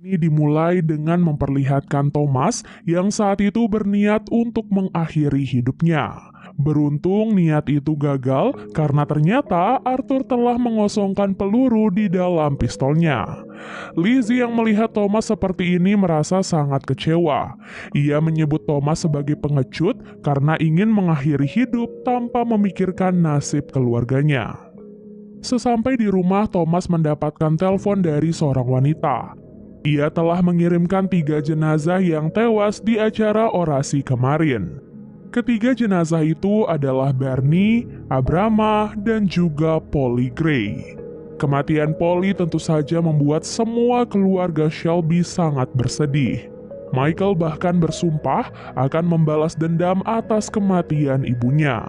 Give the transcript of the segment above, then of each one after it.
Ini dimulai dengan memperlihatkan Thomas yang saat itu berniat untuk mengakhiri hidupnya. Beruntung niat itu gagal karena ternyata Arthur telah mengosongkan peluru di dalam pistolnya. Lizzie yang melihat Thomas seperti ini merasa sangat kecewa. Ia menyebut Thomas sebagai pengecut karena ingin mengakhiri hidup tanpa memikirkan nasib keluarganya. Sesampai di rumah, Thomas mendapatkan telepon dari seorang wanita. Ia telah mengirimkan 3 jenazah yang tewas di acara orasi kemarin. Ketiga jenazah itu adalah Barney, Abrama, dan juga Polly Gray. Kematian Polly tentu saja membuat semua keluarga Shelby sangat bersedih. Michael bahkan bersumpah akan membalas dendam atas kematian ibunya.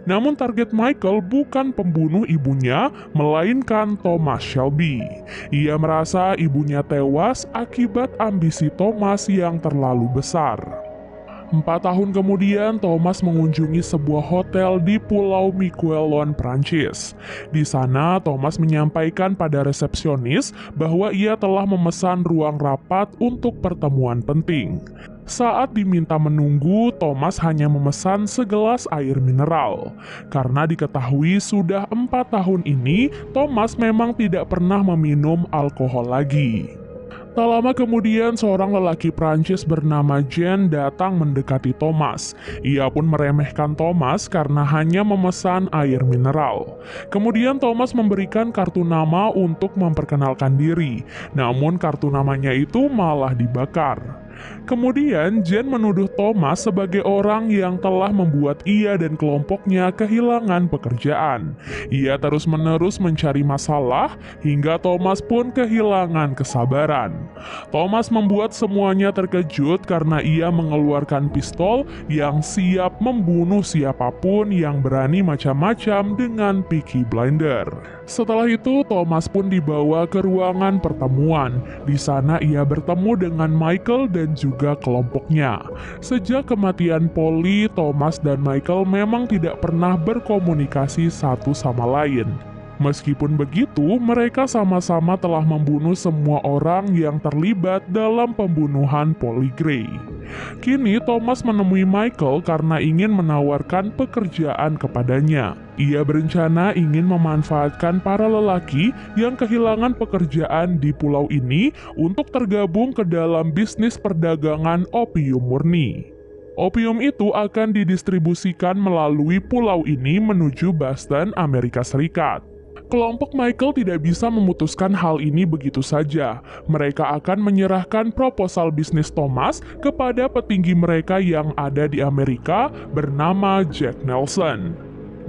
Namun target Michael bukan pembunuh ibunya, melainkan Thomas Shelby. Ia merasa ibunya tewas akibat ambisi Thomas yang terlalu besar. 4 tahun kemudian, Thomas mengunjungi sebuah hotel di Pulau Miquelon, Prancis. Di sana, Thomas menyampaikan pada resepsionis bahwa ia telah memesan ruang rapat untuk pertemuan penting. Saat diminta menunggu, Thomas hanya memesan segelas air mineral. Karena diketahui sudah 4 tahun ini, Thomas memang tidak pernah meminum alkohol lagi. Tak lama kemudian, seorang lelaki Prancis bernama Jean datang mendekati Thomas. Ia pun meremehkan Thomas karena hanya memesan air mineral. Kemudian Thomas memberikan kartu nama untuk memperkenalkan diri, namun kartu namanya itu malah dibakar. Kemudian Jean menuduh Thomas sebagai orang yang telah membuat ia dan kelompoknya kehilangan pekerjaan. Ia terus-menerus mencari masalah hingga Thomas pun kehilangan kesabaran. Thomas membuat semuanya terkejut karena ia mengeluarkan pistol yang siap membunuh siapapun yang berani macam-macam dengan Peaky Blinder. Setelah itu Thomas pun dibawa ke ruangan pertemuan. Di sana ia bertemu dengan Michael dan juga kelompoknya. Sejak kematian Polly, Thomas dan Michael memang tidak pernah berkomunikasi satu sama lain. Meskipun begitu, mereka sama-sama telah membunuh semua orang yang terlibat dalam pembunuhan Polly Gray. Kini Thomas menemui Michael karena ingin menawarkan pekerjaan kepadanya. Ia berencana ingin memanfaatkan para lelaki yang kehilangan pekerjaan di pulau ini untuk tergabung ke dalam bisnis perdagangan opium murni. Opium itu akan didistribusikan melalui pulau ini menuju Boston, Amerika Serikat. Kelompok Michael tidak bisa memutuskan hal ini begitu saja. Mereka akan menyerahkan proposal bisnis Thomas kepada petinggi mereka yang ada di Amerika bernama Jack Nelson.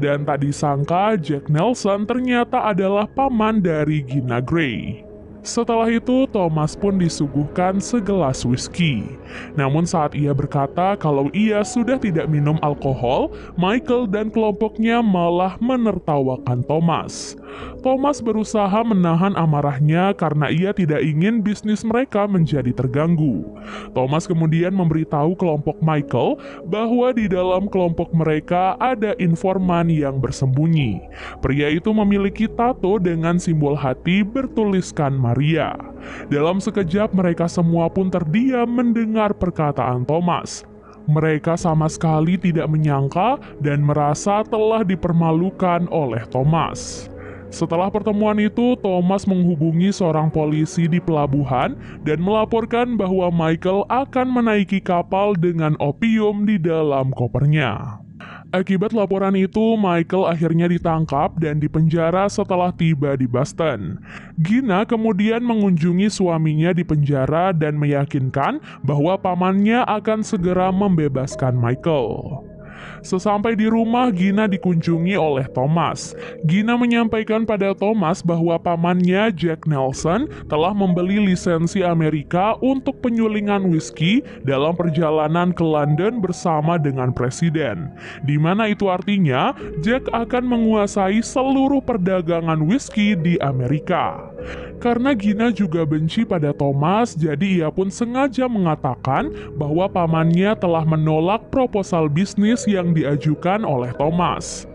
Dan tak disangka Jack Nelson ternyata adalah paman dari Gina Gray. Setelah itu, Thomas pun disuguhkan segelas whisky. Namun saat ia berkata kalau ia sudah tidak minum alkohol, Michael dan kelompoknya malah menertawakan Thomas. Thomas berusaha menahan amarahnya karena ia tidak ingin bisnis mereka menjadi terganggu. Thomas kemudian memberitahu kelompok Michael bahwa di dalam kelompok mereka ada informan yang bersembunyi. Pria itu memiliki tato dengan simbol hati bertuliskan Maria. Dalam sekejap mereka semua pun terdiam mendengar perkataan Thomas. Mereka sama sekali tidak menyangka dan merasa telah dipermalukan oleh Thomas. Setelah pertemuan itu, Thomas menghubungi seorang polisi di pelabuhan dan melaporkan bahwa Michael akan menaiki kapal dengan opium di dalam kopernya. Akibat laporan itu, Michael akhirnya ditangkap dan dipenjara setelah tiba di Boston. Gina kemudian mengunjungi suaminya di penjara dan meyakinkan bahwa pamannya akan segera membebaskan Michael. Sesampai di rumah, Gina dikunjungi oleh Thomas. Gina menyampaikan pada Thomas bahwa pamannya Jack Nelson telah membeli lisensi Amerika untuk penyulingan whisky dalam perjalanan ke London bersama dengan presiden. Di mana itu artinya Jack akan menguasai seluruh perdagangan whisky di Amerika. Karena Gina juga benci pada Thomas, jadi ia pun sengaja mengatakan bahwa pamannya telah menolak proposal bisnis yang diajukan oleh Thomas.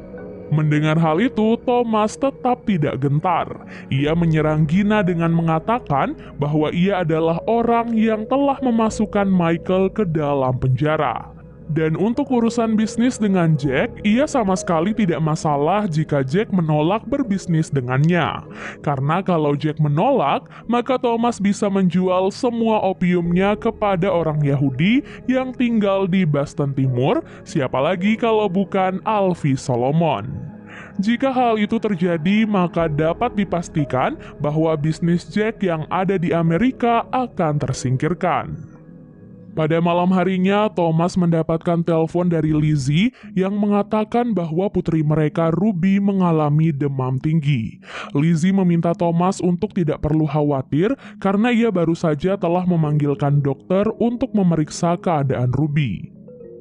Mendengar hal itu, Thomas tetap tidak gentar. Ia menyerang Gina dengan mengatakan bahwa ia adalah orang yang telah memasukkan Michael ke dalam penjara. Dan untuk urusan bisnis dengan Jack, ia sama sekali tidak masalah jika Jack menolak berbisnis dengannya. Karena kalau Jack menolak, maka Thomas bisa menjual semua opiumnya kepada orang Yahudi yang tinggal di Boston Timur, siapa lagi kalau bukan Alfie Solomon. Jika hal itu terjadi, maka dapat dipastikan bahwa bisnis Jack yang ada di Amerika akan tersingkirkan. Pada malam harinya, Thomas mendapatkan telepon dari Lizzie yang mengatakan bahwa putri mereka Ruby mengalami demam tinggi. Lizzie meminta Thomas untuk tidak perlu khawatir karena ia baru saja telah memanggilkan dokter untuk memeriksa keadaan Ruby.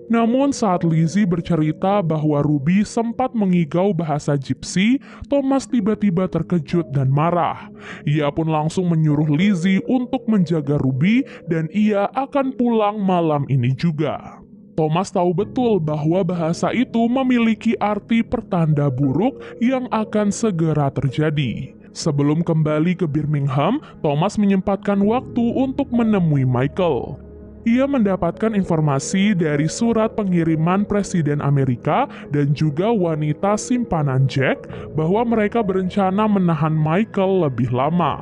Namun saat Lizzie bercerita bahwa Ruby sempat mengigau bahasa Gypsy, Thomas tiba-tiba terkejut dan marah. Ia pun langsung menyuruh Lizzie untuk menjaga Ruby dan ia akan pulang malam ini juga. Thomas tahu betul bahwa bahasa itu memiliki arti pertanda buruk yang akan segera terjadi. Sebelum kembali ke Birmingham, Thomas menyempatkan waktu untuk menemui Michael. Ia mendapatkan informasi dari surat pengiriman Presiden Amerika dan juga wanita simpanan Jack bahwa mereka berencana menahan Michael lebih lama.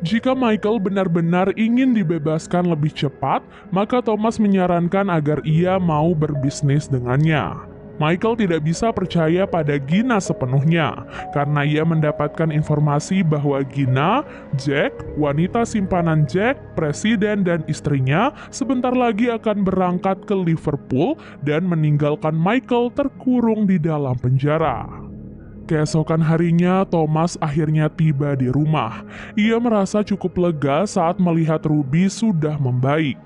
Jika Michael benar-benar ingin dibebaskan lebih cepat, maka Thomas menyarankan agar ia mau berbisnis dengannya. Michael tidak bisa percaya pada Gina sepenuhnya, karena ia mendapatkan informasi bahwa Gina, Jack, wanita simpanan Jack, presiden dan istrinya sebentar lagi akan berangkat ke Liverpool dan meninggalkan Michael terkurung di dalam penjara. Keesokan harinya, Thomas akhirnya tiba di rumah. Ia merasa cukup lega saat melihat Ruby sudah membaik.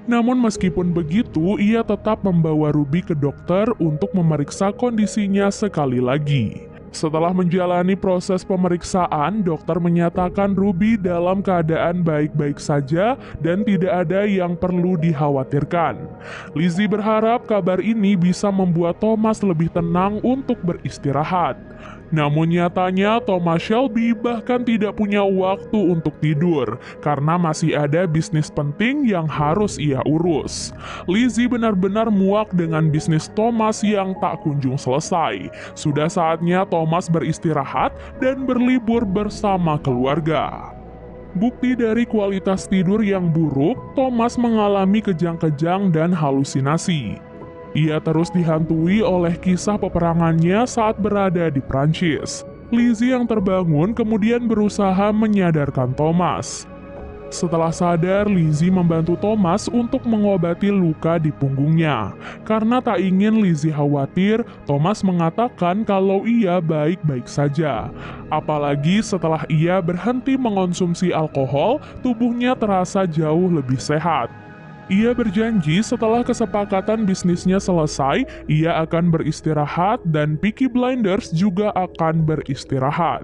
Namun meskipun begitu, ia tetap membawa Ruby ke dokter untuk memeriksa kondisinya sekali lagi. Setelah menjalani proses pemeriksaan, dokter menyatakan Ruby dalam keadaan baik-baik saja dan tidak ada yang perlu dikhawatirkan. Lizzie berharap kabar ini bisa membuat Thomas lebih tenang untuk beristirahat. Namun nyatanya Thomas Shelby bahkan tidak punya waktu untuk tidur karena masih ada bisnis penting yang harus ia urus. Lizzie benar-benar muak dengan bisnis Thomas yang tak kunjung selesai. Sudah saatnya Thomas beristirahat dan berlibur bersama keluarga. Bukti dari kualitas tidur yang buruk, Thomas mengalami kejang-kejang dan halusinasi. Ia terus dihantui oleh kisah peperangannya saat berada di Prancis. Lizzie yang terbangun kemudian berusaha menyadarkan Thomas. Setelah sadar, Lizzie membantu Thomas untuk mengobati luka di punggungnya. Karena tak ingin Lizzie khawatir, Thomas mengatakan kalau ia baik-baik saja. Apalagi setelah ia berhenti mengonsumsi alkohol, tubuhnya terasa jauh lebih sehat. Ia berjanji setelah kesepakatan bisnisnya selesai, ia akan beristirahat dan Peaky Blinders juga akan beristirahat.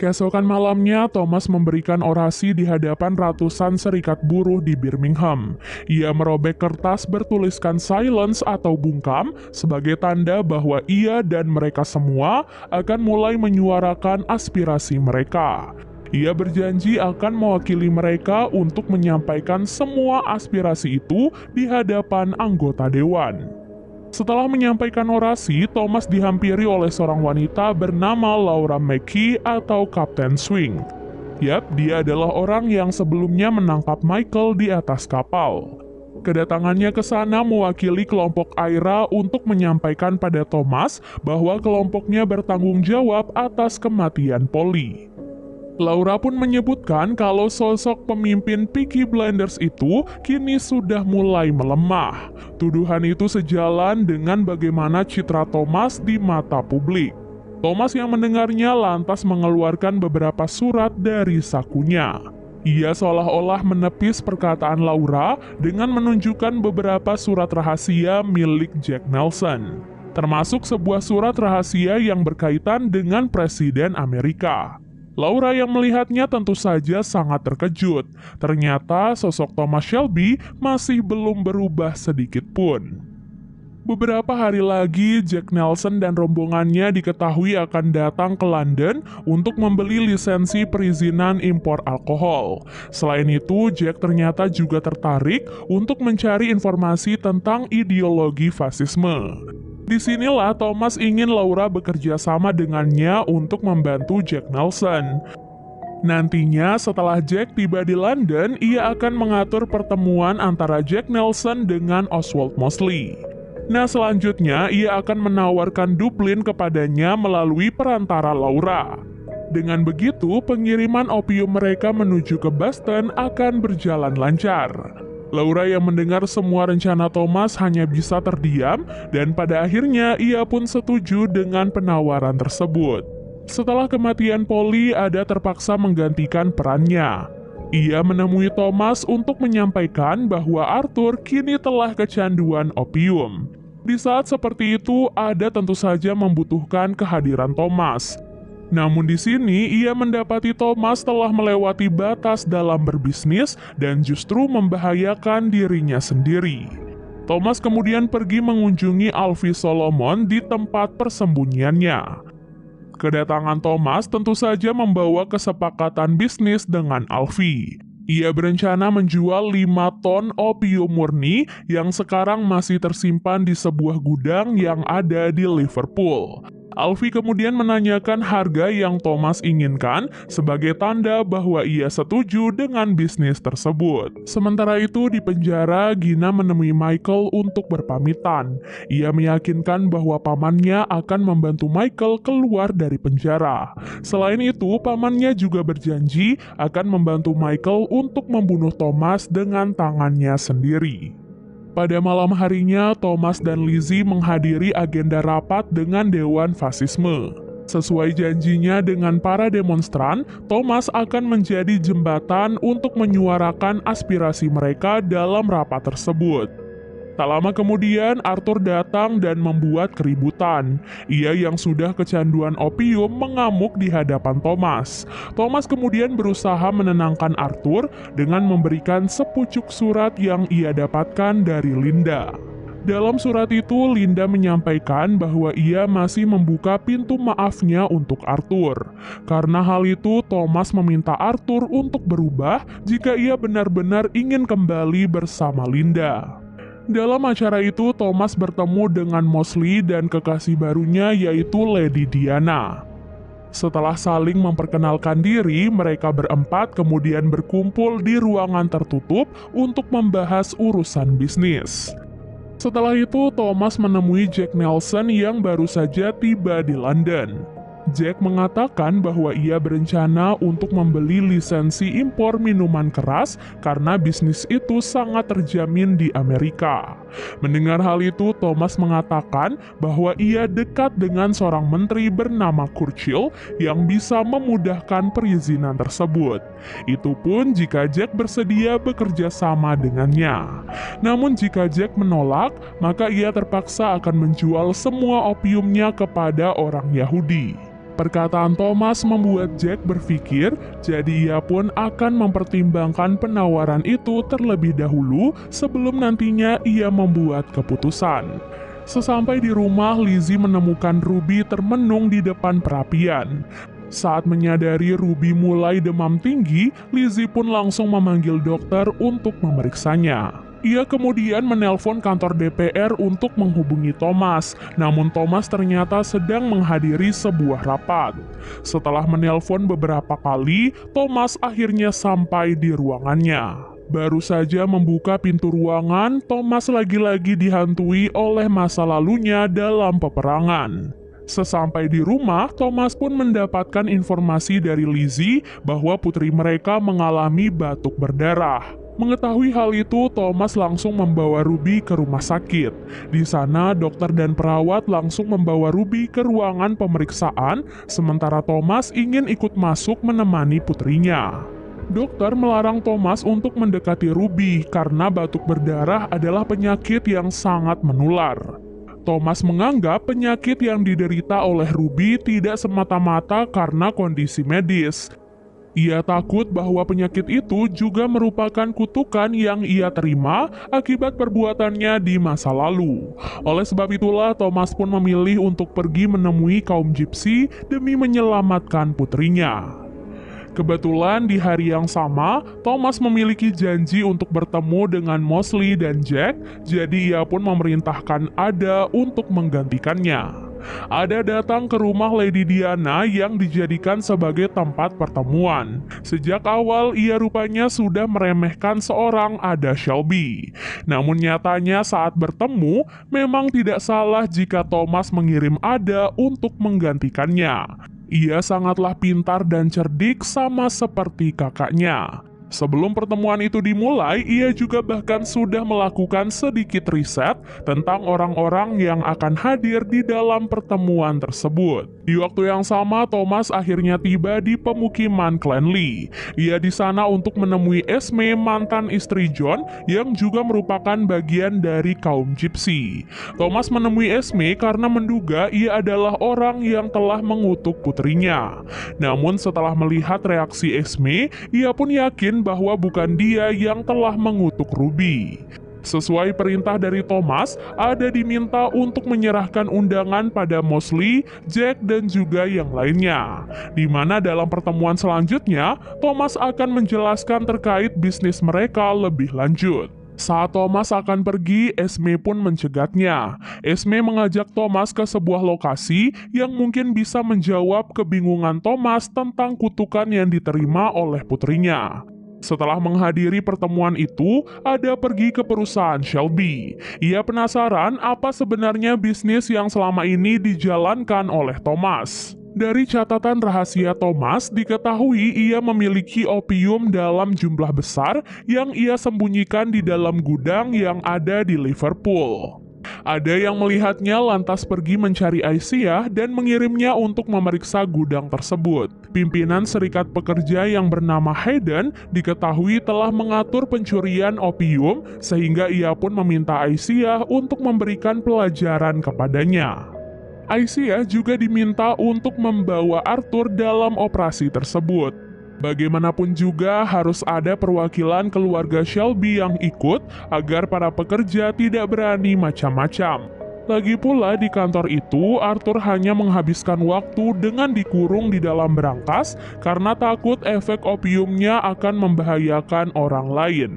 Keesokan malamnya, Thomas memberikan orasi di hadapan ratusan serikat buruh di Birmingham. Ia merobek kertas bertuliskan silence atau bungkam sebagai tanda bahwa ia dan mereka semua akan mulai menyuarakan aspirasi mereka. Ia berjanji akan mewakili mereka untuk menyampaikan semua aspirasi itu di hadapan anggota dewan. Setelah menyampaikan orasi, Thomas dihampiri oleh seorang wanita bernama Laura McKee atau Kapten Swing. Yap, dia adalah orang yang sebelumnya menangkap Michael di atas kapal. Kedatangannya ke sana mewakili kelompok Ira untuk menyampaikan pada Thomas bahwa kelompoknya bertanggung jawab atas kematian Polly. Laura pun menyebutkan kalau sosok pemimpin Peaky Blinders itu kini sudah mulai melemah. Tuduhan itu sejalan dengan bagaimana citra Thomas di mata publik. Thomas yang mendengarnya lantas mengeluarkan beberapa surat dari sakunya. Ia seolah-olah menepis perkataan Laura dengan menunjukkan beberapa surat rahasia milik Jack Nelson, termasuk sebuah surat rahasia yang berkaitan dengan Presiden Amerika. Laura yang melihatnya tentu saja sangat terkejut. Ternyata sosok Thomas Shelby masih belum berubah sedikit pun. Beberapa hari lagi, Jack Nelson dan rombongannya diketahui akan datang ke London untuk membeli lisensi perizinan impor alkohol. Selain itu, Jack ternyata juga tertarik untuk mencari informasi tentang ideologi fasisme. Disinilah Thomas ingin Laura bekerja sama dengannya untuk membantu Jack Nelson. Nantinya setelah Jack tiba di London, ia akan mengatur pertemuan antara Jack Nelson dengan Oswald Mosley. Nah, selanjutnya ia akan menawarkan Dublin kepadanya melalui perantara Laura. Dengan begitu, pengiriman opium mereka menuju ke Boston akan berjalan lancar. Laura yang mendengar semua rencana Thomas hanya bisa terdiam, dan pada akhirnya ia pun setuju dengan penawaran tersebut. Setelah kematian Polly, Ada terpaksa menggantikan perannya. Ia menemui Thomas untuk menyampaikan bahwa Arthur kini telah kecanduan opium. Di saat seperti itu, Ada tentu saja membutuhkan kehadiran Thomas. Namun di sini, ia mendapati Thomas telah melewati batas dalam berbisnis dan justru membahayakan dirinya sendiri. Thomas kemudian pergi mengunjungi Alfie Solomon di tempat persembunyiannya. Kedatangan Thomas tentu saja membawa kesepakatan bisnis dengan Alfie. Ia berencana menjual 5 ton opium murni yang sekarang masih tersimpan di sebuah gudang yang ada di Liverpool. Alfie kemudian menanyakan harga yang Thomas inginkan sebagai tanda bahwa ia setuju dengan bisnis tersebut. Sementara itu di penjara, Gina menemui Michael untuk berpamitan. Ia meyakinkan bahwa pamannya akan membantu Michael keluar dari penjara. Selain itu, pamannya juga berjanji akan membantu Michael untuk membunuh Thomas dengan tangannya sendiri. Pada malam harinya, Thomas dan Lizzie menghadiri agenda rapat dengan Dewan Fasisme. Sesuai janjinya dengan para demonstran, Thomas akan menjadi jembatan untuk menyuarakan aspirasi mereka dalam rapat tersebut. Tak lama kemudian, Arthur datang dan membuat keributan. Ia yang sudah kecanduan opium mengamuk di hadapan Thomas. Thomas kemudian berusaha menenangkan Arthur dengan memberikan sepucuk surat yang ia dapatkan dari Linda. Dalam surat itu, Linda menyampaikan bahwa ia masih membuka pintu maafnya untuk Arthur. Karena hal itu, Thomas meminta Arthur untuk berubah jika ia benar-benar ingin kembali bersama Linda. Dalam acara itu, Thomas bertemu dengan Mosley dan kekasih barunya yaitu Lady Diana. Setelah saling memperkenalkan diri, mereka berempat kemudian berkumpul di ruangan tertutup untuk membahas urusan bisnis. Setelah itu, Thomas menemui Jack Nelson yang baru saja tiba di London. Jack mengatakan bahwa ia berencana untuk membeli lisensi impor minuman keras karena bisnis itu sangat terjamin di Amerika. Mendengar hal itu, Thomas mengatakan bahwa ia dekat dengan seorang menteri bernama Churchill yang bisa memudahkan perizinan tersebut. Itu pun jika Jack bersedia bekerja sama dengannya. Namun jika Jack menolak, maka ia terpaksa akan menjual semua opiumnya kepada orang Yahudi. Perkataan Thomas membuat Jack berpikir, jadi ia pun akan mempertimbangkan penawaran itu terlebih dahulu sebelum nantinya ia membuat keputusan. Sesampai di rumah, Lizzie menemukan Ruby termenung di depan perapian. Saat menyadari Ruby mulai demam tinggi, Lizzie pun langsung memanggil dokter untuk memeriksanya. Ia kemudian menelpon kantor DPR untuk menghubungi Thomas, namun Thomas ternyata sedang menghadiri sebuah rapat. Setelah menelpon beberapa kali, Thomas akhirnya sampai di ruangannya. Baru saja membuka pintu ruangan, Thomas lagi-lagi dihantui oleh masa lalunya dalam peperangan. Sesampai di rumah, Thomas pun mendapatkan informasi dari Lizzie bahwa putri mereka mengalami batuk berdarah. Mengetahui hal itu, Thomas langsung membawa Ruby ke rumah sakit. Di sana, dokter dan perawat langsung membawa Ruby ke ruangan pemeriksaan, sementara Thomas ingin ikut masuk menemani putrinya. Dokter melarang Thomas untuk mendekati Ruby karena batuk berdarah adalah penyakit yang sangat menular. Thomas menganggap penyakit yang diderita oleh Ruby tidak semata-mata karena kondisi medis. Ia takut bahwa penyakit itu juga merupakan kutukan yang ia terima akibat perbuatannya di masa lalu. Oleh sebab itulah, Thomas pun memilih untuk pergi menemui kaum Gypsy demi menyelamatkan putrinya. Kebetulan di hari yang sama, Thomas memiliki janji untuk bertemu dengan Mosley dan Jack, jadi ia pun memerintahkan Ada untuk menggantikannya. Ada datang ke rumah Lady Diana yang dijadikan sebagai tempat pertemuan. Sejak awal ia rupanya sudah meremehkan seorang Ada Shelby. Namun nyatanya saat bertemu, memang tidak salah jika Thomas mengirim Ada untuk menggantikannya. Ia sangatlah pintar dan cerdik sama seperti kakaknya. Sebelum pertemuan itu dimulai, ia juga bahkan sudah melakukan sedikit riset tentang orang-orang yang akan hadir di dalam pertemuan tersebut. Di waktu yang sama, Thomas akhirnya tiba di pemukiman Clanley. Ia di sana untuk menemui Esme, mantan istri John, yang juga merupakan bagian dari kaum Gypsy. Thomas menemui Esme karena menduga ia adalah orang yang telah mengutuk putrinya. Namun setelah melihat reaksi Esme, ia pun yakin bahwa bukan dia yang telah mengutuk Ruby. Sesuai perintah dari Thomas, Ada diminta untuk menyerahkan undangan pada Mosley, Jack, dan juga yang lainnya. Di mana dalam pertemuan selanjutnya, Thomas akan menjelaskan terkait bisnis mereka lebih lanjut. Saat Thomas akan pergi, Esme pun mencegatnya. Esme mengajak Thomas ke sebuah lokasi yang mungkin bisa menjawab kebingungan Thomas tentang kutukan yang diterima oleh putrinya. Setelah menghadiri pertemuan itu, Ada pergi ke perusahaan Shelby. Ia penasaran apa sebenarnya bisnis yang selama ini dijalankan oleh Thomas. Dari catatan rahasia Thomas, diketahui ia memiliki opium dalam jumlah besar yang ia sembunyikan di dalam gudang yang ada di Liverpool. Ada yang melihatnya lantas pergi mencari Aisyah dan mengirimnya untuk memeriksa gudang tersebut. Pimpinan serikat pekerja yang bernama Hayden diketahui telah mengatur pencurian opium sehingga ia pun meminta Aisyah untuk memberikan pelajaran kepadanya. Aisyah juga diminta untuk membawa Arthur dalam operasi tersebut. Bagaimanapun juga harus ada perwakilan keluarga Shelby yang ikut agar para pekerja tidak berani macam-macam. Lagi pula di kantor itu, Arthur hanya menghabiskan waktu dengan dikurung di dalam berangkas karena takut efek opiumnya akan membahayakan orang lain.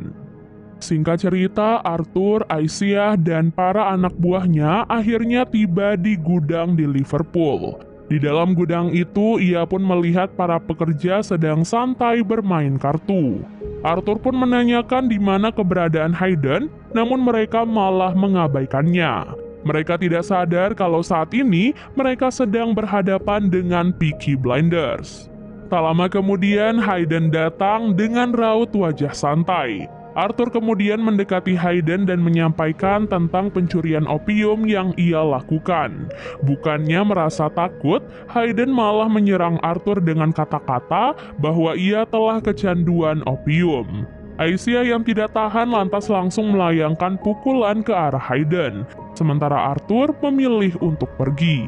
Singkat cerita, Arthur, Aisyah, dan para anak buahnya akhirnya tiba di gudang di Liverpool. Di dalam gudang itu, ia pun melihat para pekerja sedang santai bermain kartu. Arthur pun menanyakan di mana keberadaan Hayden, namun mereka malah mengabaikannya. Mereka tidak sadar kalau saat ini mereka sedang berhadapan dengan Peaky Blinders. Tak lama kemudian, Hayden datang dengan raut wajah santai. Arthur kemudian mendekati Hayden dan menyampaikan tentang pencurian opium yang ia lakukan. Bukannya merasa takut, Hayden malah menyerang Arthur dengan kata-kata bahwa ia telah kecanduan opium. Aisyah yang tidak tahan lantas langsung melayangkan pukulan ke arah Hayden, sementara Arthur memilih untuk pergi.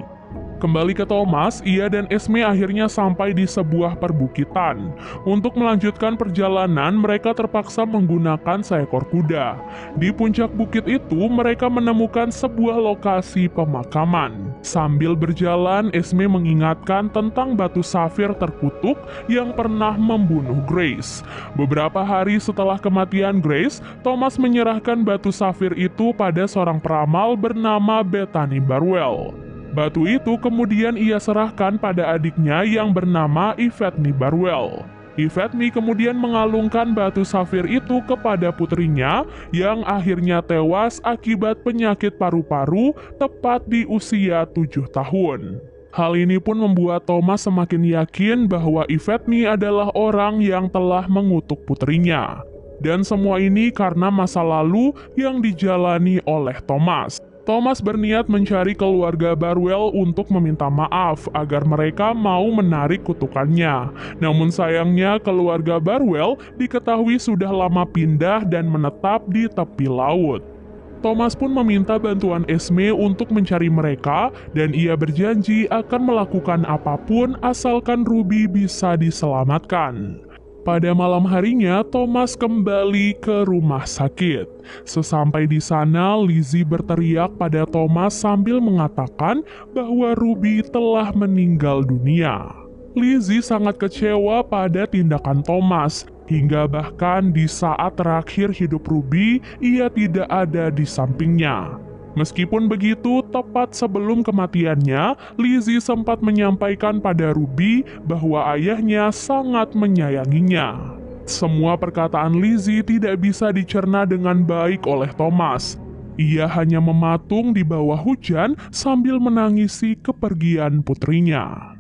Kembali ke Thomas, ia dan Esme akhirnya sampai di sebuah perbukitan. Untuk melanjutkan perjalanan, mereka terpaksa menggunakan seekor kuda. Di puncak bukit itu, mereka menemukan sebuah lokasi pemakaman. Sambil berjalan, Esme mengingatkan tentang batu safir terkutuk yang pernah membunuh Grace. Beberapa hari setelah kematian Grace, Thomas menyerahkan batu safir itu pada seorang peramal bernama Bethany Barwell. Batu itu kemudian ia serahkan pada adiknya yang bernama Yvette Barwell. Yvette kemudian mengalungkan batu safir itu kepada putrinya yang akhirnya tewas akibat penyakit paru-paru tepat di usia 7 tahun. Hal ini pun membuat Thomas semakin yakin bahwa Yvette adalah orang yang telah mengutuk putrinya. Dan semua ini karena masa lalu yang dijalani oleh Thomas. Thomas berniat mencari keluarga Barwell untuk meminta maaf agar mereka mau menarik kutukannya. Namun sayangnya keluarga Barwell diketahui sudah lama pindah dan menetap di tepi laut. Thomas pun meminta bantuan Esme untuk mencari mereka dan ia berjanji akan melakukan apapun asalkan Ruby bisa diselamatkan. Pada malam harinya, Thomas kembali ke rumah sakit. Sesampai di sana, Lizzie berteriak pada Thomas sambil mengatakan bahwa Ruby telah meninggal dunia. Lizzie sangat kecewa pada tindakan Thomas, hingga bahkan di saat terakhir hidup Ruby, ia tidak ada di sampingnya. Meskipun begitu, tepat sebelum kematiannya, Lizzie sempat menyampaikan pada Ruby bahwa ayahnya sangat menyayanginya. Semua perkataan Lizzie tidak bisa dicerna dengan baik oleh Thomas. Ia hanya mematung di bawah hujan sambil menangisi kepergian putrinya.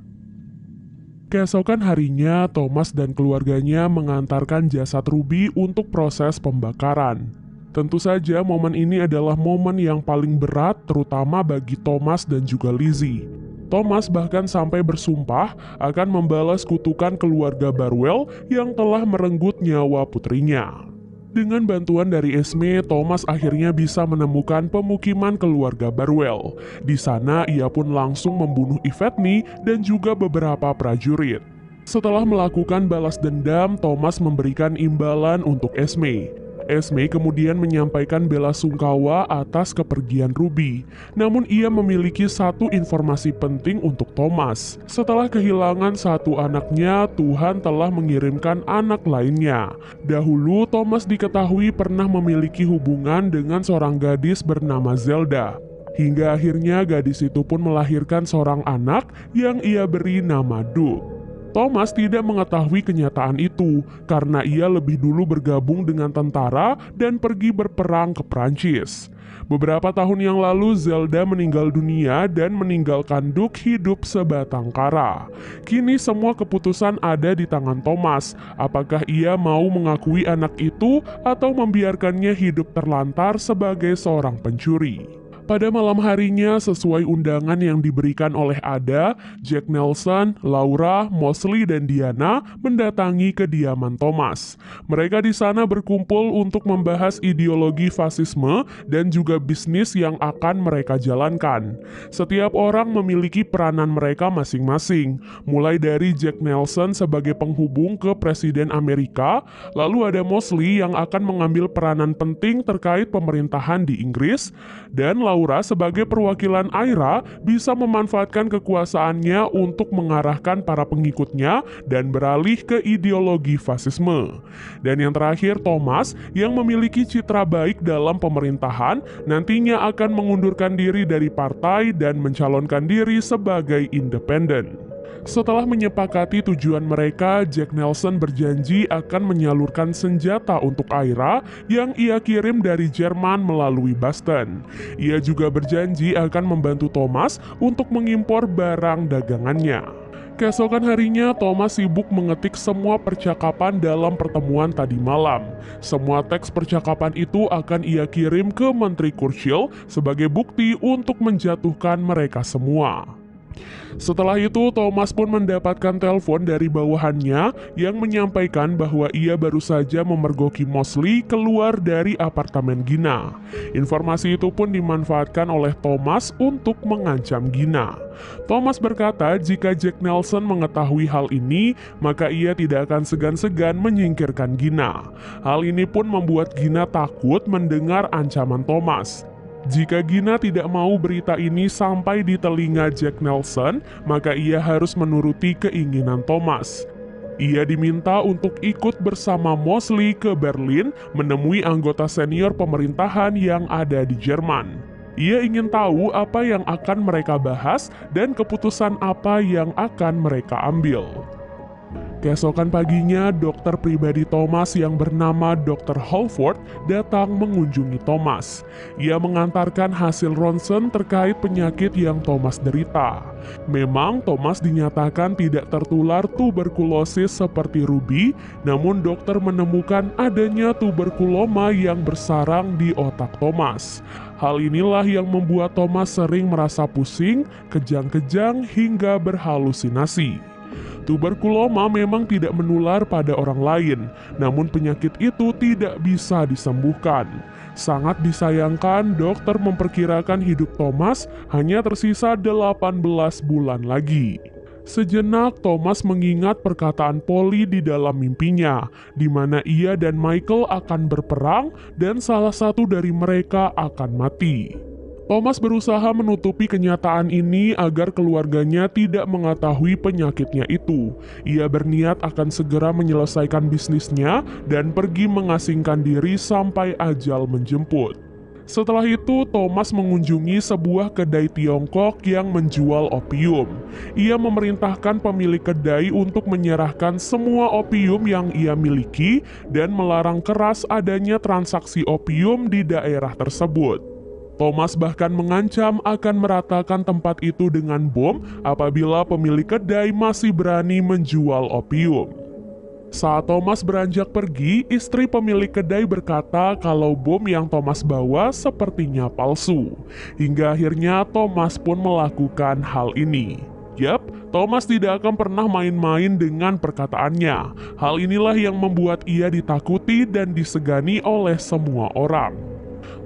Keesokan harinya, Thomas dan keluarganya mengantarkan jasad Ruby untuk proses pembakaran. Tentu saja momen ini adalah momen yang paling berat terutama bagi Thomas dan juga Lizzie. Thomas bahkan sampai bersumpah akan membalas kutukan keluarga Barwell yang telah merenggut nyawa putrinya. Dengan bantuan dari Esme, Thomas akhirnya bisa menemukan pemukiman keluarga Barwell. Di sana ia pun langsung membunuh Yvette dan juga beberapa prajurit. Setelah melakukan balas dendam, Thomas memberikan imbalan untuk Esme. Esme kemudian menyampaikan bela sungkawa atas kepergian Ruby. Namun ia memiliki satu informasi penting untuk Thomas. Setelah kehilangan satu anaknya, Tuhan telah mengirimkan anak lainnya. Dahulu Thomas diketahui pernah memiliki hubungan dengan seorang gadis bernama Zelda. Hingga akhirnya gadis itu pun melahirkan seorang anak yang ia beri nama Duke. Thomas tidak mengetahui kenyataan itu karena ia lebih dulu bergabung dengan tentara dan pergi berperang ke Prancis. Beberapa tahun yang lalu Zelda meninggal dunia dan meninggalkan Duke hidup sebatang kara. Kini semua keputusan ada di tangan Thomas. Apakah ia mau mengakui anak itu atau membiarkannya hidup terlantar sebagai seorang pencuri? Pada malam harinya, sesuai undangan yang diberikan oleh Ada, Jack Nelson, Laura, Mosley, dan Diana mendatangi kediaman Thomas. Mereka di sana berkumpul untuk membahas ideologi fasisme dan juga bisnis yang akan mereka jalankan. Setiap orang memiliki peranan mereka masing-masing, mulai dari Jack Nelson sebagai penghubung ke Presiden Amerika, lalu ada Mosley yang akan mengambil peranan penting terkait pemerintahan di Inggris, dan Laura sebagai perwakilan Aira bisa memanfaatkan kekuasaannya untuk mengarahkan para pengikutnya dan beralih ke ideologi fasisme. Dan yang terakhir, Thomas yang memiliki citra baik dalam pemerintahan nantinya akan mengundurkan diri dari partai dan mencalonkan diri sebagai independen. Setelah menyepakati tujuan mereka, Jack Nelson berjanji akan menyalurkan senjata untuk Aira yang ia kirim dari Jerman melalui Boston. Ia juga berjanji akan membantu Thomas untuk mengimpor barang dagangannya. Keesokan harinya, Thomas sibuk mengetik semua percakapan dalam pertemuan tadi malam. Semua teks percakapan itu akan ia kirim ke Menteri Churchill sebagai bukti untuk menjatuhkan mereka semua. Setelah itu, Thomas pun mendapatkan telepon dari bawahannya yang menyampaikan bahwa ia baru saja memergoki Mosley keluar dari apartemen Gina. Informasi itu pun dimanfaatkan oleh Thomas untuk mengancam Gina. Thomas berkata jika Jack Nelson mengetahui hal ini, maka ia tidak akan segan-segan menyingkirkan Gina. Hal ini pun membuat Gina takut mendengar ancaman Thomas. Jika Gina tidak mau berita ini sampai di telinga Jack Nelson, maka ia harus menuruti keinginan Thomas. Ia diminta untuk ikut bersama Mosley ke Berlin menemui anggota senior pemerintahan yang ada di Jerman. Ia ingin tahu apa yang akan mereka bahas dan keputusan apa yang akan mereka ambil. Keesokan paginya, dokter pribadi Thomas yang bernama Dr. Halford datang mengunjungi Thomas. Ia mengantarkan hasil ronsen terkait penyakit yang Thomas derita. Memang Thomas dinyatakan tidak tertular tuberkulosis seperti Ruby, namun dokter menemukan adanya tuberkuloma yang bersarang di otak Thomas. Hal inilah yang membuat Thomas sering merasa pusing, kejang-kejang, hingga berhalusinasi. Tuberkuloma memang tidak menular pada orang lain, namun penyakit itu tidak bisa disembuhkan. Sangat disayangkan, dokter memperkirakan hidup Thomas hanya tersisa 18 bulan lagi. Sejenak Thomas mengingat perkataan Polly di dalam mimpinya, di mana ia dan Michael akan berperang dan salah satu dari mereka akan mati. Thomas berusaha menutupi kenyataan ini agar keluarganya tidak mengetahui penyakitnya itu. Ia berniat akan segera menyelesaikan bisnisnya dan pergi mengasingkan diri sampai ajal menjemput. Setelah itu, Thomas mengunjungi sebuah kedai Tiongkok yang menjual opium. Ia memerintahkan pemilik kedai untuk menyerahkan semua opium yang ia miliki dan melarang keras adanya transaksi opium di daerah tersebut. Thomas bahkan mengancam akan meratakan tempat itu dengan bom apabila pemilik kedai masih berani menjual opium. Saat Thomas beranjak pergi, istri pemilik kedai berkata kalau bom yang Thomas bawa sepertinya palsu. Hingga akhirnya Thomas pun melakukan hal ini. Yap, Thomas tidak akan pernah main-main dengan perkataannya. Hal inilah yang membuat ia ditakuti dan disegani oleh semua orang.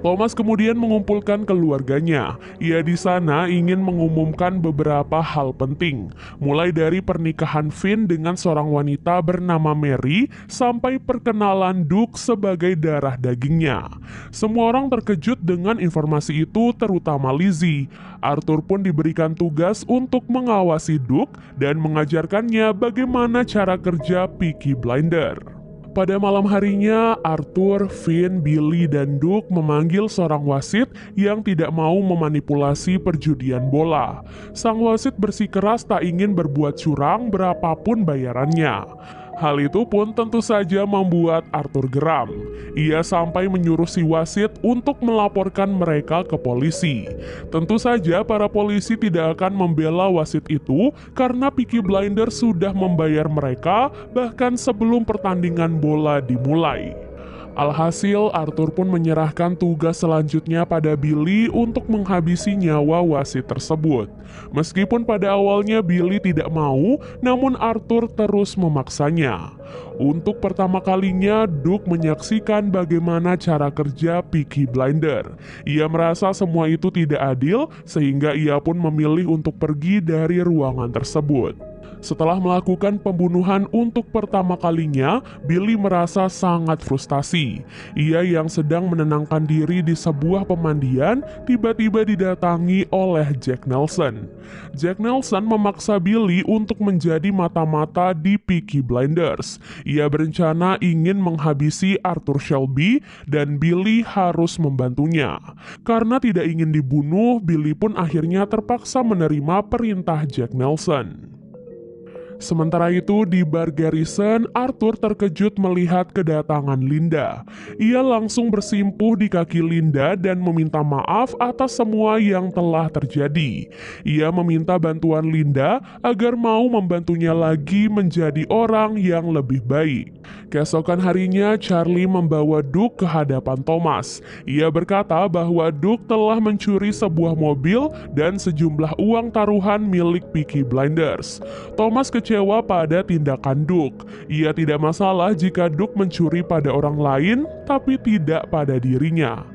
Thomas kemudian mengumpulkan keluarganya. Ia di sana ingin mengumumkan beberapa hal penting, mulai dari pernikahan Finn dengan seorang wanita bernama Mary sampai perkenalan Duke sebagai darah dagingnya. Semua orang terkejut dengan informasi itu, terutama Lizzie. Arthur pun diberikan tugas untuk mengawasi Duke dan mengajarkannya bagaimana cara kerja Peaky Blinder. Pada malam harinya, Arthur, Finn, Billy, dan Duke memanggil seorang wasit yang tidak mau memanipulasi perjudian bola. Sang wasit bersikeras tak ingin berbuat curang berapapun bayarannya. Hal itu pun tentu saja membuat Arthur geram. Ia sampai menyuruh si wasit untuk melaporkan mereka ke polisi. Tentu saja para polisi tidak akan membela wasit itu karena Peaky Blinders sudah membayar mereka bahkan sebelum pertandingan bola dimulai. Alhasil, Arthur pun menyerahkan tugas selanjutnya pada Billy untuk menghabisi nyawa wasit tersebut. Meskipun pada awalnya Billy tidak mau, namun Arthur terus memaksanya. Untuk pertama kalinya, Duke menyaksikan bagaimana cara kerja Peaky Blinder. Ia merasa semua itu tidak adil, sehingga ia pun memilih untuk pergi dari ruangan tersebut. Setelah melakukan pembunuhan untuk pertama kalinya, Billy merasa sangat frustasi. Ia yang sedang menenangkan diri di sebuah pemandian, tiba-tiba didatangi oleh Jack Nelson. Jack Nelson memaksa Billy untuk menjadi mata-mata di Peaky Blinders. Ia berencana ingin menghabisi Arthur Shelby dan Billy harus membantunya. Karena tidak ingin dibunuh, Billy pun akhirnya terpaksa menerima perintah Jack Nelson. Sementara itu di bar Garrison, Arthur terkejut melihat kedatangan Linda. Ia langsung bersimpuh di kaki Linda dan meminta maaf atas semua yang telah terjadi. Ia meminta bantuan Linda agar mau membantunya lagi menjadi orang yang lebih baik. Keesokan harinya, Charlie membawa Duke ke hadapan Thomas. Ia berkata bahwa Duke telah mencuri sebuah mobil dan sejumlah uang taruhan milik Peaky Blinders. Thomas kecewa pada tindakan Duke. Ia tidak masalah jika Duke mencuri pada orang lain, tapi tidak pada dirinya.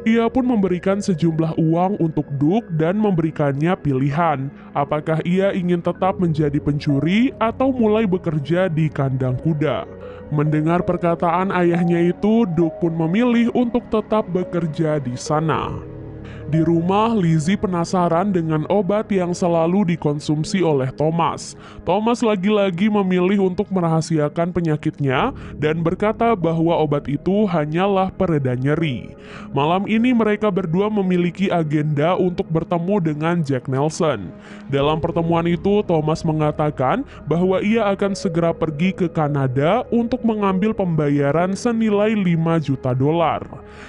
Ia pun memberikan sejumlah uang untuk Duke dan memberikannya pilihan, apakah ia ingin tetap menjadi pencuri atau mulai bekerja di kandang kuda. Mendengar perkataan ayahnya itu, Duke pun memilih untuk tetap bekerja di sana. Di rumah, Lizzie penasaran dengan obat yang selalu dikonsumsi oleh Thomas. Thomas lagi-lagi memilih untuk merahasiakan penyakitnya dan berkata bahwa obat itu hanyalah pereda nyeri. Malam ini mereka berdua memiliki agenda untuk bertemu dengan Jack Nelson. Dalam pertemuan itu, Thomas mengatakan bahwa ia akan segera pergi ke Kanada untuk mengambil pembayaran senilai $5 juta.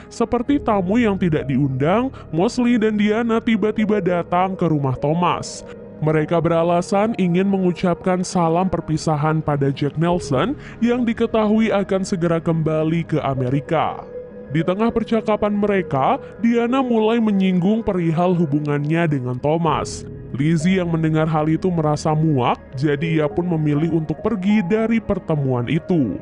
Seperti tamu yang tidak diundang, Mosley dan Diana tiba-tiba datang ke rumah Thomas. Mereka beralasan ingin mengucapkan salam perpisahan pada Jack Nelson yang diketahui akan segera kembali ke Amerika. Di tengah percakapan mereka, Diana mulai menyinggung perihal hubungannya dengan Thomas. Lizzie yang mendengar hal itu merasa muak, jadi ia pun memilih untuk pergi dari pertemuan itu.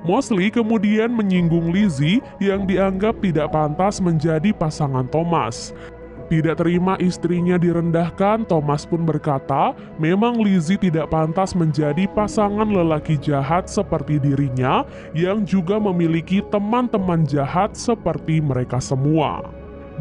Mosley kemudian menyinggung Lizzie yang dianggap tidak pantas menjadi pasangan Thomas. Tidak terima istrinya direndahkan, Thomas pun berkata, memang Lizzie tidak pantas menjadi pasangan lelaki jahat seperti dirinya yang juga memiliki teman-teman jahat seperti mereka semua.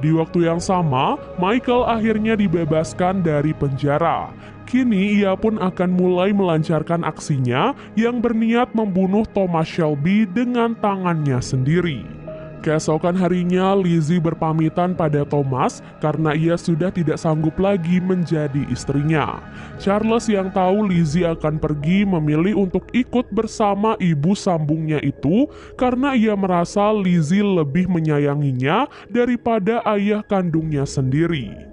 Di waktu yang sama, Michael akhirnya dibebaskan dari penjara. Kini ia pun akan mulai melancarkan aksinya yang berniat membunuh Thomas Shelby dengan tangannya sendiri. Keesokan harinya, Lizzie berpamitan pada Thomas karena ia sudah tidak sanggup lagi menjadi istrinya. Charles yang tahu Lizzie akan pergi memilih untuk ikut bersama ibu sambungnya itu karena ia merasa Lizzie lebih menyayanginya daripada ayah kandungnya sendiri.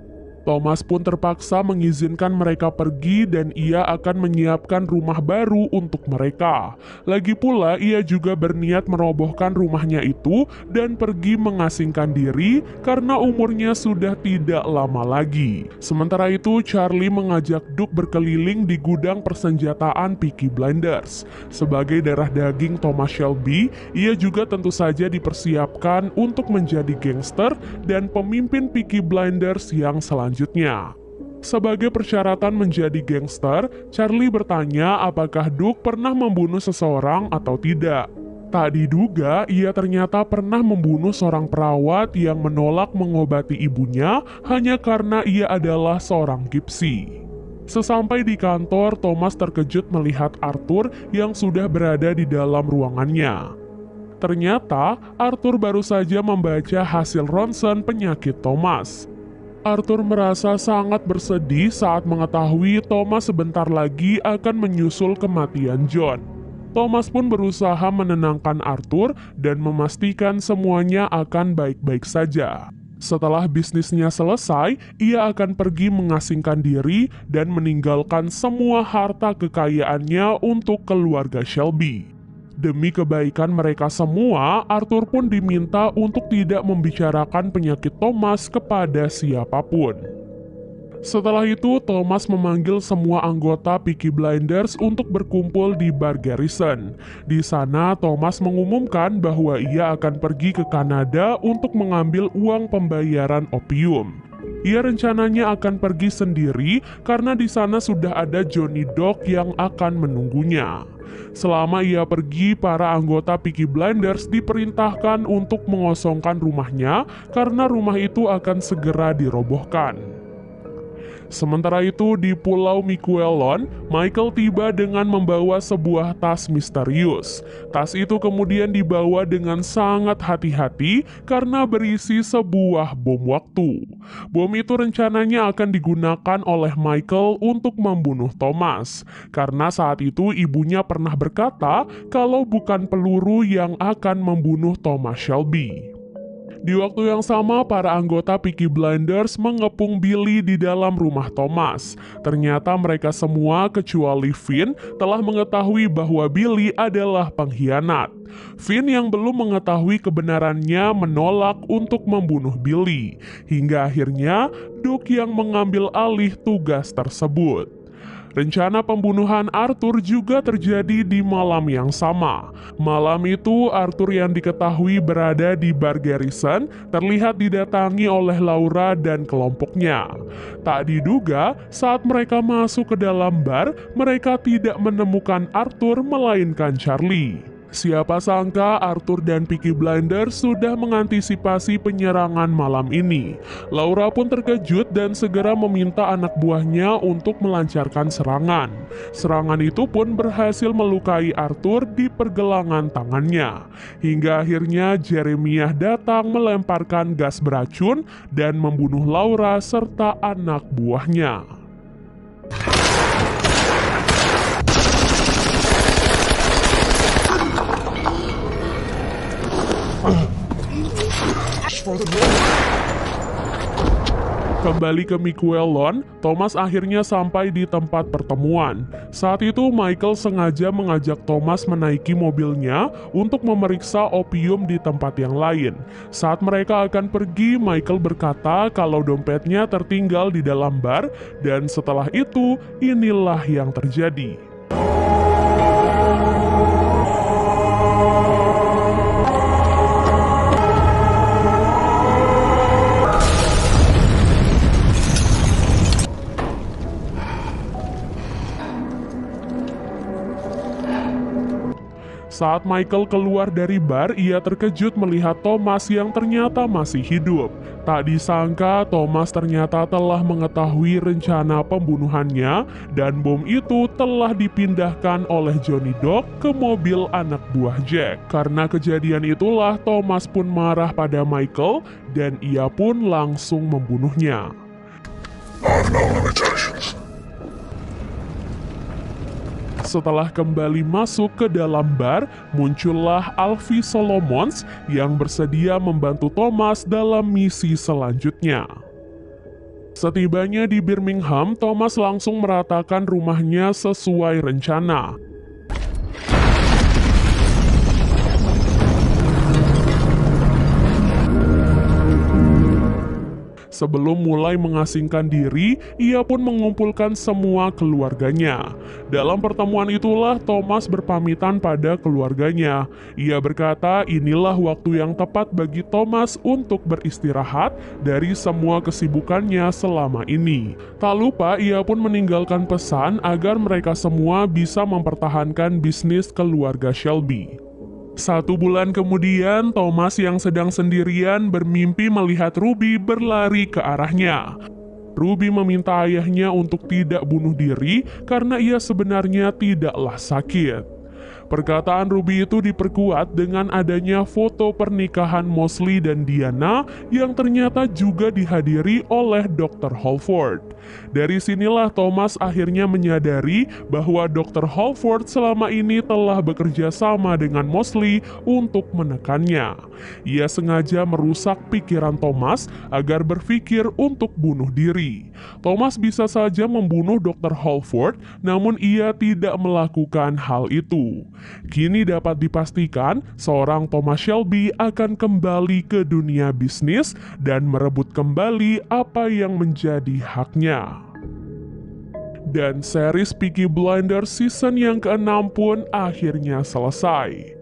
Thomas pun terpaksa mengizinkan mereka pergi dan ia akan menyiapkan rumah baru untuk mereka. Lagi pula ia juga berniat merobohkan rumahnya itu dan pergi mengasingkan diri karena umurnya sudah tidak lama lagi. Sementara itu Charlie mengajak Duke berkeliling di gudang persenjataan Peaky Blinders. Sebagai darah daging Thomas Shelby, ia juga tentu saja dipersiapkan untuk menjadi gangster dan pemimpin Peaky Blinders yang selanjutnya. Sebagai persyaratan menjadi gangster, Charlie bertanya apakah Duke pernah membunuh seseorang atau tidak. Tak diduga, ia ternyata pernah membunuh seorang perawat yang menolak mengobati ibunya hanya karena ia adalah seorang gypsy. Sesampai di kantor, Thomas terkejut melihat Arthur yang sudah berada di dalam ruangannya. Ternyata, Arthur baru saja membaca hasil ronsen penyakit Thomas. Arthur merasa sangat bersedih saat mengetahui Thomas sebentar lagi akan menyusul kematian John. Thomas pun berusaha menenangkan Arthur dan memastikan semuanya akan baik-baik saja. Setelah bisnisnya selesai, ia akan pergi mengasingkan diri dan meninggalkan semua harta kekayaannya untuk keluarga Shelby. Demi kebaikan mereka semua, Arthur pun diminta untuk tidak membicarakan penyakit Thomas kepada siapapun. Setelah itu, Thomas memanggil semua anggota Peaky Blinders untuk berkumpul di bar Garrison. Di sana, Thomas mengumumkan bahwa ia akan pergi ke Kanada untuk mengambil uang pembayaran opium. Ia rencananya akan pergi sendiri karena di sana sudah ada Johnny Dog yang akan menunggunya. Selama ia pergi, para anggota Peaky Blinders diperintahkan untuk mengosongkan rumahnya karena rumah itu akan segera dirobohkan. Sementara itu di Pulau Miquelon, Michael tiba dengan membawa sebuah tas misterius. Tas itu kemudian dibawa dengan sangat hati-hati karena berisi sebuah bom waktu. Bom itu rencananya akan digunakan oleh Michael untuk membunuh Thomas. Karena saat itu ibunya pernah berkata kalau bukan peluru yang akan membunuh Thomas Shelby. Di waktu yang sama, para anggota Peaky Blinders mengepung Billy di dalam rumah Thomas. Ternyata mereka semua kecuali Finn telah mengetahui bahwa Billy adalah pengkhianat. Finn yang belum mengetahui kebenarannya menolak untuk membunuh Billy. Hingga akhirnya Duke yang mengambil alih tugas tersebut. Rencana pembunuhan Arthur juga terjadi di malam yang sama. Malam itu, Arthur yang diketahui berada di bar Garrison terlihat didatangi oleh Laura dan kelompoknya. Tak diduga, saat mereka masuk ke dalam bar, mereka tidak menemukan Arthur melainkan Charlie. Siapa sangka Arthur dan Peaky Blinders sudah mengantisipasi penyerangan malam ini. Laura pun terkejut dan segera meminta anak buahnya untuk melancarkan serangan. Serangan itu pun berhasil melukai Arthur di pergelangan tangannya. Hingga akhirnya Jeremiah datang melemparkan gas beracun dan membunuh Laura serta anak buahnya. Kembali ke Miquelon, Thomas akhirnya sampai di tempat pertemuan. Saat itu Michael sengaja mengajak Thomas menaiki mobilnya untuk memeriksa opium di tempat yang lain. Saat mereka akan pergi, Michael berkata kalau dompetnya tertinggal di dalam bar, dan setelah itu inilah yang terjadi. Saat Michael keluar dari bar, ia terkejut melihat Thomas yang ternyata masih hidup. Tak disangka, Thomas ternyata telah mengetahui rencana pembunuhannya dan bom itu telah dipindahkan oleh Johnny Dock ke mobil anak buah Jack. Karena kejadian itulah, Thomas pun marah pada Michael dan ia pun langsung membunuhnya. Setelah kembali masuk ke dalam bar, muncullah Alfie Solomons yang bersedia membantu Thomas dalam misi selanjutnya. Setibanya di Birmingham, Thomas langsung meratakan rumahnya sesuai rencana. Sebelum mulai mengasingkan diri, ia pun mengumpulkan semua keluarganya. Dalam pertemuan itulah Thomas berpamitan pada keluarganya. Ia berkata inilah waktu yang tepat bagi Thomas untuk beristirahat dari semua kesibukannya selama ini. Tak lupa ia pun meninggalkan pesan agar mereka semua bisa mempertahankan bisnis keluarga Shelby. 1 bulan kemudian, Thomas yang sedang sendirian bermimpi melihat Ruby berlari ke arahnya. Ruby meminta ayahnya untuk tidak bunuh diri karena ia sebenarnya tidaklah sakit. Perkataan Ruby itu diperkuat dengan adanya foto pernikahan Mosley dan Diana yang ternyata juga dihadiri oleh Dr. Holford. Dari sinilah Thomas akhirnya menyadari bahwa Dr. Holford selama ini telah bekerja sama dengan Mosley untuk menekannya. Ia sengaja merusak pikiran Thomas agar berpikir untuk bunuh diri. Thomas bisa saja membunuh Dr. Holford, namun ia tidak melakukan hal itu. Kini dapat dipastikan seorang Thomas Shelby akan kembali ke dunia bisnis dan merebut kembali apa yang menjadi haknya. Dan series Peaky Blinders season yang ke-6 pun akhirnya selesai.